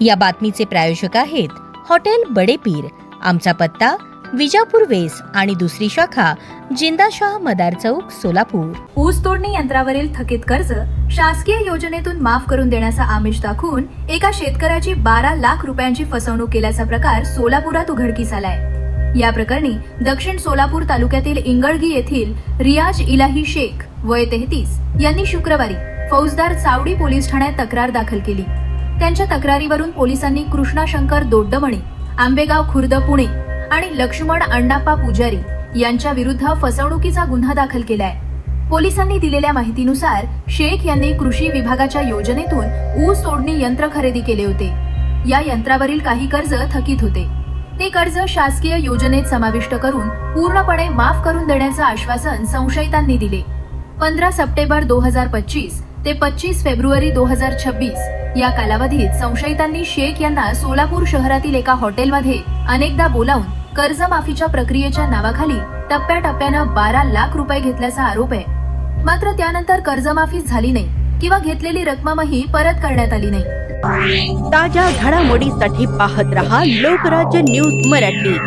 या बातमीचे प्रायोजक आहेत हॉटेल बडे पीर। आमचा पत्ता विजापूर वेस आणि दुसरी शाखा जिंदाशाह मदार चौक सोलापूर। ऊस तोडणी यंत्रावरील थकीत कर्ज शासकीय योजनेतून माफ करून देण्याचा आमिष दाखवून एका शेतकऱ्याची 12 लाख रुपयांची फसवणूक केल्याचा प्रकार सोलापुरात उघडकीस आलाय। या प्रकरणी दक्षिण सोलापूर तालुक्यातील इंगळगी येथील रियाज इलाही शेख वय 33 यांनी शुक्रवारी फौजदार चावडी पोलीस ठाण्यात तक्रार दाखल केली। त्यांच्या तक्रारीवरून पोलिसांनी कृष्णा शंकर दोड्डमणी, आंबेगाव खुर्द पुणे आणि लक्ष्मण अण्णाप्पा पुजारी यांच्या विरुद्ध फसवणुकीचा गुन्हा दाखल केलाय। पोलिसांनी दिलेल्या माहितीनुसार शेख यांनी कृषी विभागाच्या योजनेतून ऊस तोडणी यंत्र खरेदी केले होते। या यंत्रावरील काही कर्ज थकीत होते। ते कर्ज शासकीय योजनेत समाविष्ट करून पूर्णपणे माफ करून देण्याचं आश्वासन संशयितांनी दिले। 15 सप्टेंबर 2025 ते 25 फेब्रुवारी 2026 या कालावधीत संशयितांनी शेख यांना सोलापूर शहरातील एका हॉटेलमध्ये अनेकदा बोलावून कर्जमाफीच्या प्रक्रियेच्या नावाखाली टप्प्याटप्प्यानं 12 लाख रुपये घेतल्याचा आरोप आहे। मात्र त्यानंतर कर्जमाफी झाली नाही किंवा घेतलेली रक्कमही परत करण्यात आली नाही। ताज्या घडामोडीसाठी पाहत रहा लोकराज्य न्यूज मराठी।